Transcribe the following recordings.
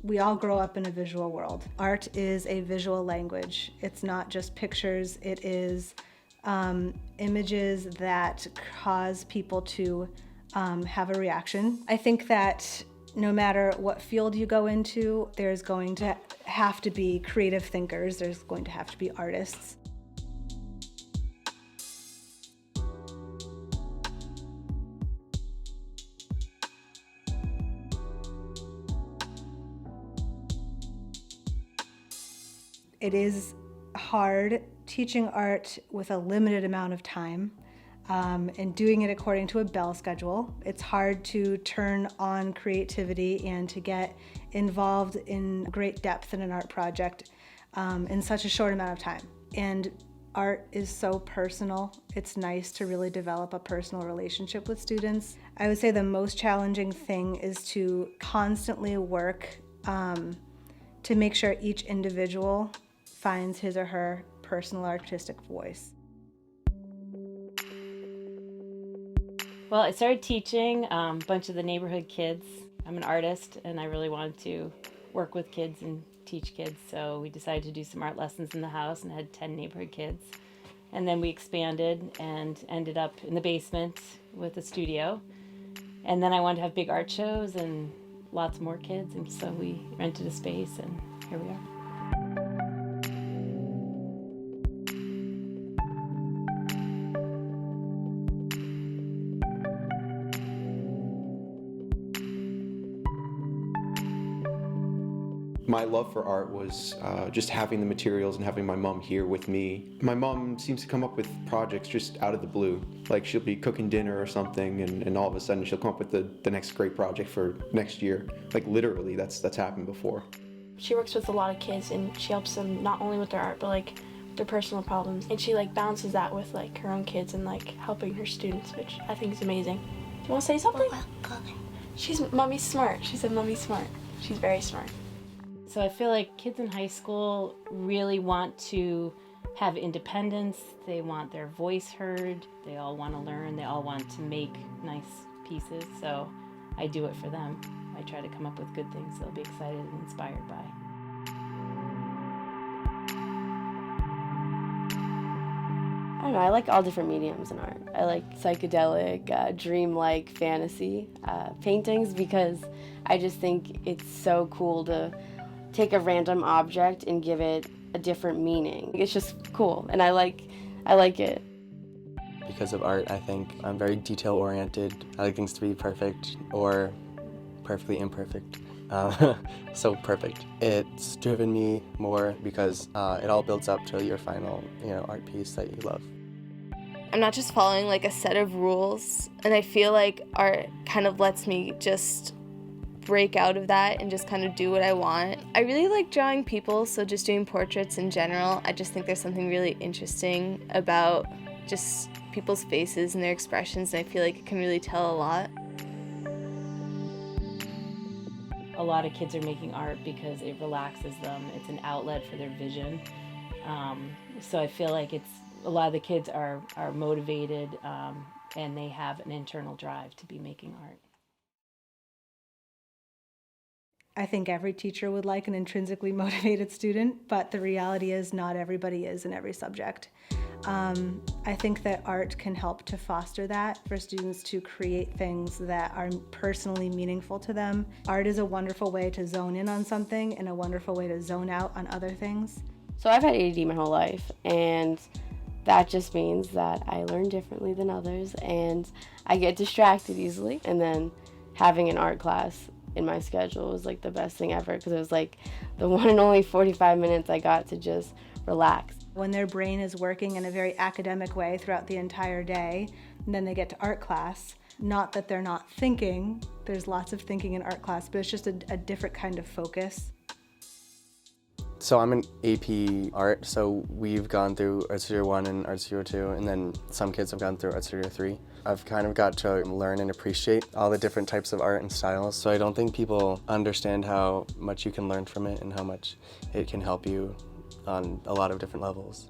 We all grow up in a visual world. Art is a visual language. It's not just pictures, it is images that cause people to have a reaction. I think that no matter what field you go into, there's going to have to be creative thinkers, there's going to have to be artists. It is hard teaching art with a limited amount of time and doing it according to a bell schedule. It's hard to turn on creativity and to get involved in great depth in an art project in such a short amount of time. And art is so personal. It's nice to really develop a personal relationship with students. I would say the most challenging thing is to constantly work to make sure each individual finds his or her personal artistic voice. Well, I started teaching a bunch of the neighborhood kids. I'm an artist and I really wanted to work with kids and teach kids, so we decided to do some art lessons in the house and had 10 neighborhood kids. And then we expanded and ended up in the basement with a studio. And then I wanted to have big art shows and lots more kids, and so we rented a space and here we are. My love for art was just having the materials and having my mom here with me. My mom seems to come up with projects just out of the blue. Like she'll be cooking dinner or something and all of a sudden she'll come up with the next great project for next year. Like literally, that's happened before. She works with a lot of kids and she helps them not only with their art but like their personal problems. And she like balances that with like her own kids and like helping her students, which I think is amazing. Do you want to say something? She's Mummy's smart. She said Mummy's smart. She's very smart. So I feel like kids in high school really want to have independence, they want their voice heard, they all want to learn, they all want to make nice pieces, so I do it for them. I try to come up with good things they'll be excited and inspired by. I don't know, I like all different mediums in art. I like psychedelic, dreamlike fantasy paintings because I just think it's so cool to take a random object and give it a different meaning. It's just cool, and I like it. Because of art, I think I'm very detail-oriented. I like things to be perfect or perfectly imperfect. So perfect. It's driven me more because it all builds up to your final, art piece that you love. I'm not just following like a set of rules, and I feel like art kind of lets me just break out of that and just kind of do what I want. I really like drawing people, so just doing portraits in general. I just think there's something really interesting about just people's faces and their expressions, and I feel like it can really tell a lot. A lot of kids are making art because it relaxes them. It's an outlet for their vision. So I feel like a lot of the kids are motivated and they have an internal drive to be making art. I think every teacher would like an intrinsically motivated student, but the reality is not everybody is in every subject. I think that art can help to foster that for students to create things that are personally meaningful to them. Art is a wonderful way to zone in on something and a wonderful way to zone out on other things. So I've had ADD my whole life, and that just means that I learn differently than others and I get distracted easily. And then having an art class in my schedule was like the best thing ever because it was like the one and only 45 minutes I got to just relax. When their brain is working in a very academic way throughout the entire day, and then they get to art class, not that they're not thinking, there's lots of thinking in art class, but it's just a different kind of focus. So I'm an AP art, so we've gone through Art Studio 1 and Art Studio 2, and then some kids have gone through Art Studio 3. I've kind of got to learn and appreciate all the different types of art and styles, so I don't think people understand how much you can learn from it and how much it can help you on a lot of different levels.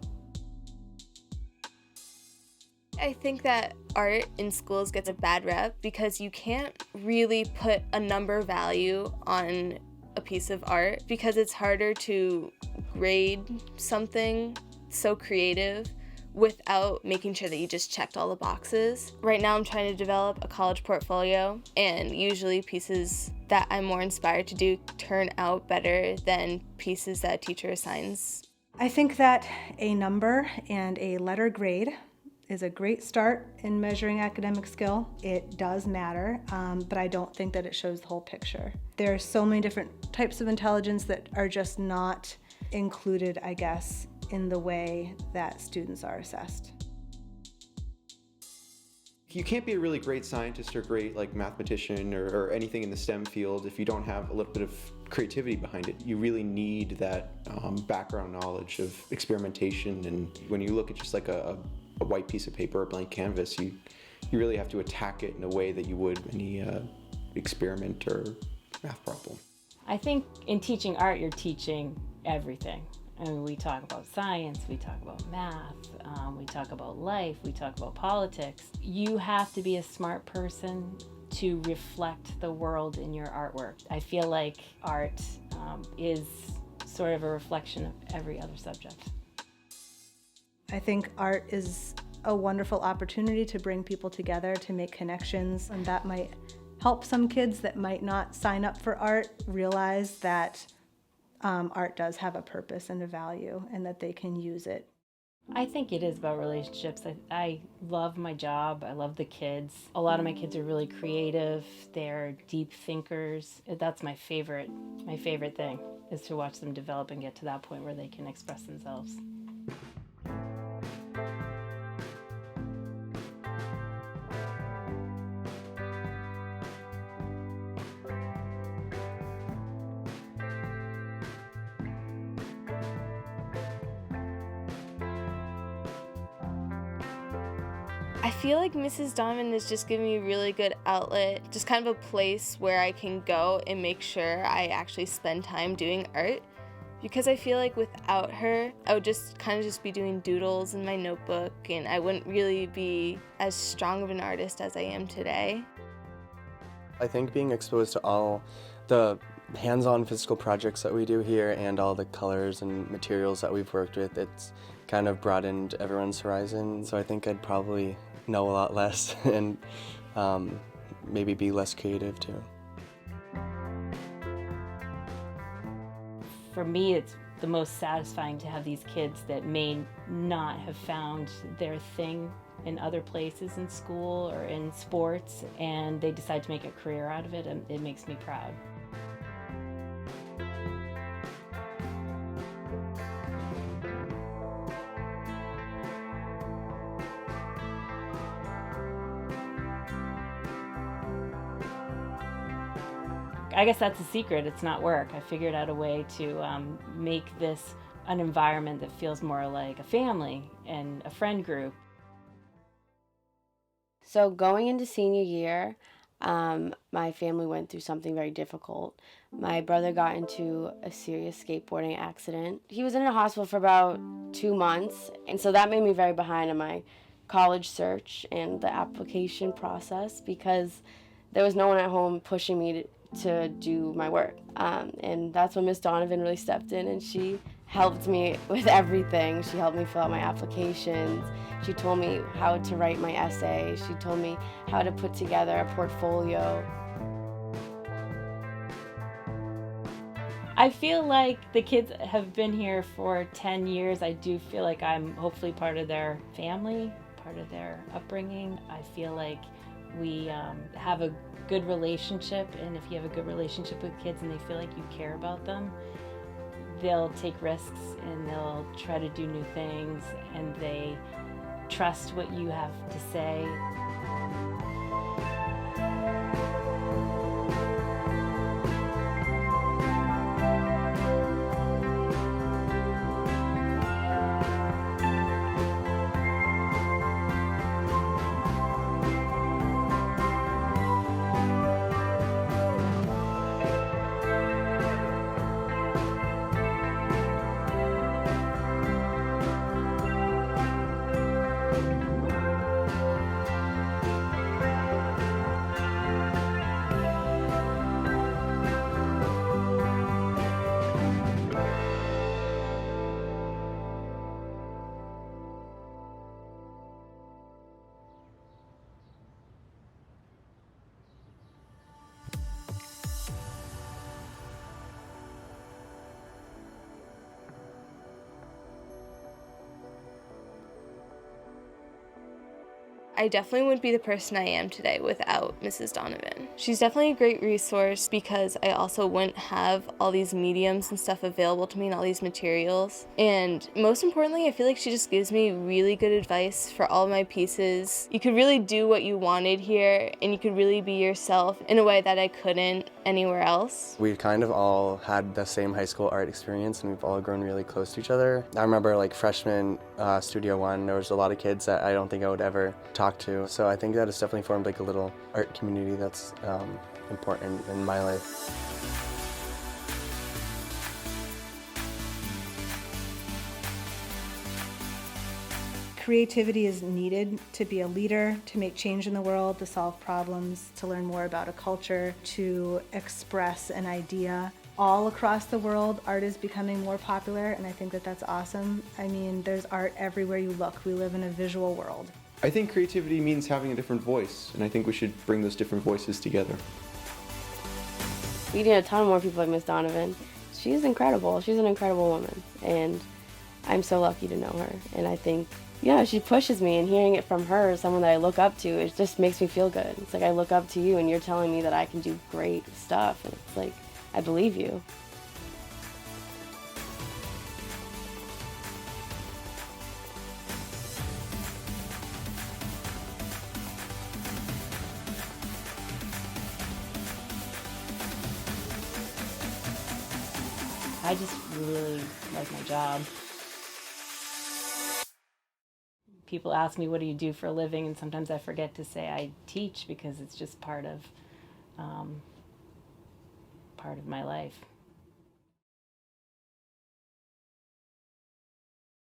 I think that art in schools gets a bad rep because you can't really put a number value on a piece of art because it's harder to grade something so creative without making sure that you just checked all the boxes. Right now I'm trying to develop a college portfolio, and usually pieces that I'm more inspired to do turn out better than pieces that a teacher assigns. I think that a number and a letter grade is a great start in measuring academic skill. It does matter, but I don't think that it shows the whole picture. There are so many different types of intelligence that are just not included, I guess, in the way that students are assessed. You can't be a really great scientist or great mathematician or anything in the STEM field if you don't have a little bit of creativity behind it. You really need that background knowledge of experimentation, and when you look at just a white piece of paper or blank canvas, you really have to attack it in a way that you would any experiment or math problem. I think in teaching art, you're teaching everything. I mean, we talk about science, we talk about math, we talk about life, we talk about politics. You have to be a smart person to reflect the world in your artwork. I feel like art is sort of a reflection of every other subject. I think art is a wonderful opportunity to bring people together, to make connections, and that might help some kids that might not sign up for art realize that art does have a purpose and a value, and that they can use it. I think it is about relationships. I love my job. I love the kids. A lot of my kids are really creative. They're deep thinkers. That's my favorite thing, is to watch them develop and get to that point where they can express themselves. I feel like Mrs. Donovan is just giving me a really good outlet, just kind of a place where I can go and make sure I actually spend time doing art. Because I feel like without her, I would just be doing doodles in my notebook, and I wouldn't really be as strong of an artist as I am today. I think being exposed to all the hands-on physical projects that we do here and all the colors and materials that we've worked with, it's kind of broadened everyone's horizon. So I think I'd probably know a lot less and maybe be less creative too. For me, it's the most satisfying to have these kids that may not have found their thing in other places in school or in sports, and they decide to make a career out of it, and it makes me proud. I guess that's the secret. It's not work. I figured out a way to make this an environment that feels more like a family and a friend group. So going into senior year, my family went through something very difficult. My brother got into a serious skateboarding accident. He was in a hospital for about 2 months, and so that made me very behind in my college search and the application process because there was no one at home pushing me to do my work. And that's when Miss Donovan really stepped in, and she helped me with everything. She helped me fill out my applications. She told me how to write my essay. She told me how to put together a portfolio. I feel like the kids have been here for 10 years. I do feel like I'm hopefully part of their family, part of their upbringing. I feel like we have a good relationship, and if you have a good relationship with kids and they feel like you care about them, they'll take risks and they'll try to do new things, and they trust what you have to say. I definitely wouldn't be the person I am today without Mrs. Donovan. She's definitely a great resource because I also wouldn't have all these mediums and stuff available to me and all these materials. And most importantly, I feel like she just gives me really good advice for all of my pieces. You could really do what you wanted here, and you could really be yourself in a way that I couldn't anywhere else. We've kind of all had the same high school art experience, and we've all grown really close to each other. I remember like freshman Studio One, there was a lot of kids that I don't think I would ever talk to. So I think that it's definitely formed like a little art community that's important in my life. Creativity is needed to be a leader, to make change in the world, to solve problems, to learn more about a culture, to express an idea. All across the world, art is becoming more popular, and I think that that's awesome. I mean, there's art everywhere you look. We live in a visual world. I think creativity means having a different voice, and I think we should bring those different voices together. We need a ton more people like Miss Donovan. She's incredible. She's an incredible woman, and I'm so lucky to know her. And I think, yeah, she pushes me, and hearing it from her, someone that I look up to, it just makes me feel good. It's like I look up to you, and you're telling me that I can do great stuff, and it's like, I believe you. I just really like my job. People ask me, what do you do for a living? And sometimes I forget to say I teach because it's just part of my life.